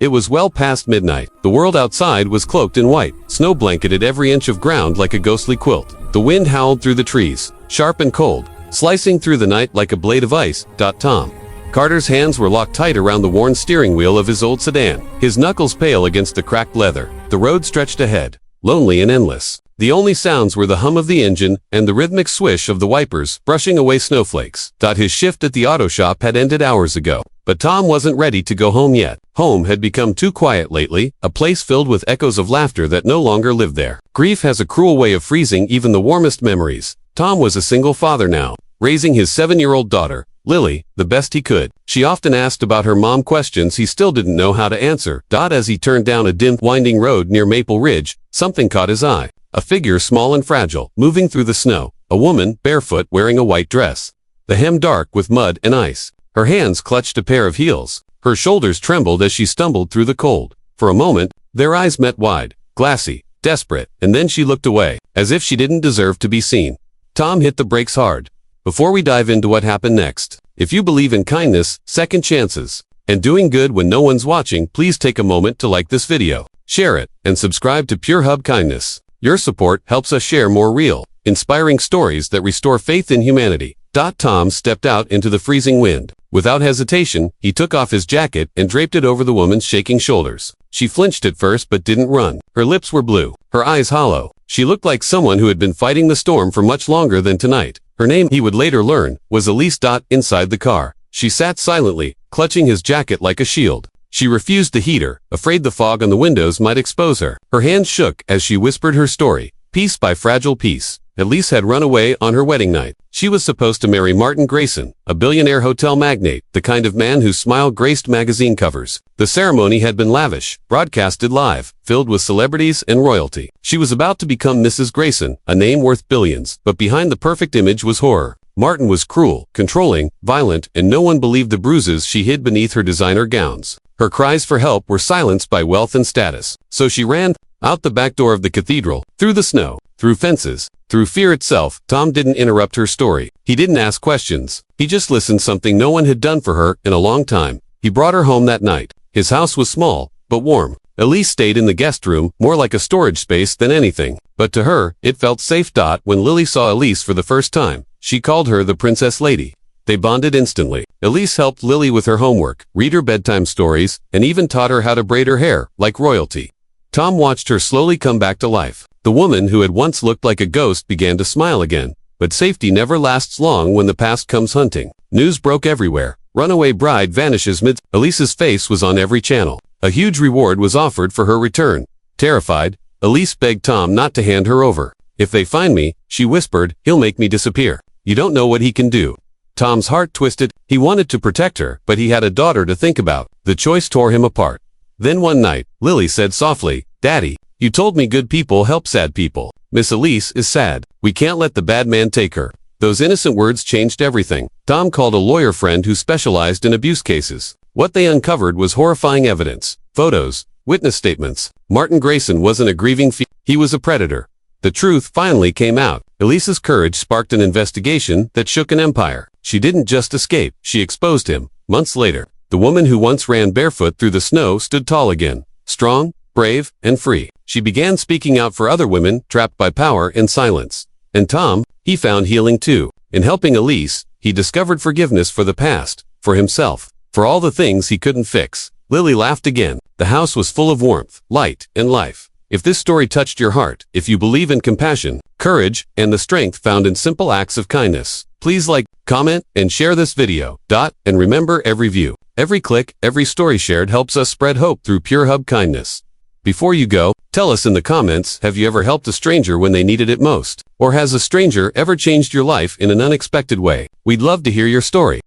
It was well past midnight. The world outside was cloaked in white. Snow blanketed every inch of ground like a ghostly quilt. The wind howled through the trees, sharp and cold, slicing through the night like a blade of ice. Tom Carter's hands were locked tight around the worn steering wheel of his old sedan, his knuckles pale against the cracked leather. The road stretched ahead, lonely and endless. The only sounds were the hum of the engine and the rhythmic swish of the wipers brushing away snowflakes. His shift at the auto shop had ended hours ago, but Tom wasn't ready to go home yet. Home had become too quiet lately, a place filled with echoes of laughter that no longer lived there. Grief has a cruel way of freezing even the warmest memories. Tom was a single father now, raising his 7-year-old daughter, Lily, the best he could. She often asked about her mom questions he still didn't know how to answer. As he turned down a dim, winding road near Maple Ridge, something caught his eye. A figure small and fragile, moving through the snow. A woman, barefoot, wearing a white dress. The hem dark with mud and ice. Her hands clutched a pair of heels. Her shoulders trembled as she stumbled through the cold. For a moment, their eyes met wide, glassy, desperate, and then she looked away, as if she didn't deserve to be seen. Tom hit the brakes hard. Before we dive into what happened next, if you believe in kindness, second chances, and doing good when no one's watching, please take a moment to like this video, share it, and subscribe to Pure Hub Kindness. Your support helps us share more real, inspiring stories that restore faith in humanity. Tom stepped out into the freezing wind. Without hesitation, he took off his jacket and draped it over the woman's shaking shoulders. She flinched at first but didn't run. Her lips were blue, her eyes hollow. She looked like someone who had been fighting the storm for much longer than tonight. Her name, he would later learn, was Elise. Inside the car, she sat silently, clutching his jacket like a shield. She refused the heater, afraid the fog on the windows might expose her. Her hands shook as she whispered her story, piece by fragile piece. Elise had run away on her wedding night. She was supposed to marry Martin Grayson, a billionaire hotel magnate, the kind of man whose smile graced magazine covers. The ceremony had been lavish, broadcasted live, filled with celebrities and royalty. She was about to become Mrs. Grayson, a name worth billions, but behind the perfect image was horror. Martin was cruel, controlling, violent, and no one believed the bruises she hid beneath her designer gowns. Her cries for help were silenced by wealth and status. So she ran out the back door of the cathedral, through the snow, through fences, through fear itself. Tom didn't interrupt her story. He didn't ask questions. He just listened, something no one had done for her in a long time. He brought her home that night. His house was small, but warm. Elise stayed in the guest room, more like a storage space than anything. But to her, it felt safe. When Lily saw Elise for the first time, she called her the Princess Lady. They bonded instantly. Elise helped Lily with her homework, read her bedtime stories, and even taught her how to braid her hair, like royalty. Tom watched her slowly come back to life. The woman who had once looked like a ghost began to smile again. But safety never lasts long when the past comes hunting. News broke everywhere. Runaway bride vanishes mid. Elise's face was on every channel. A huge reward was offered for her return. Terrified, Elise begged Tom not to hand her over. "If they find me," she whispered, "he'll make me disappear. You don't know what he can do." Tom's heart twisted. He wanted to protect her, but he had a daughter to think about. The choice tore him apart. Then one night, Lily said softly, "Daddy, you told me good people help sad people. Miss Elise is sad. We can't let the bad man take her." Those innocent words changed everything. Tom called a lawyer friend who specialized in abuse cases. What they uncovered was horrifying evidence. Photos, witness statements. Martin Grayson wasn't a grieving he was a predator. The truth finally came out. Elise's courage sparked an investigation that shook an empire. She didn't just escape, she exposed him. Months later, the woman who once ran barefoot through the snow stood tall again, strong, brave, and free. She began speaking out for other women trapped by power and silence. And Tom, he found healing too. In helping Elise, he discovered forgiveness for the past, for himself, for all the things he couldn't fix. Lily laughed again. The house was full of warmth, light, and life. If this story touched your heart, if you believe in compassion, courage, and the strength found in simple acts of kindness, please like, comment, and share this video. And remember, every view, every click, every story shared helps us spread hope through Pure Hub Kindness. Before you go, tell us in the comments, have you ever helped a stranger when they needed it most? Or has a stranger ever changed your life in an unexpected way? We'd love to hear your story.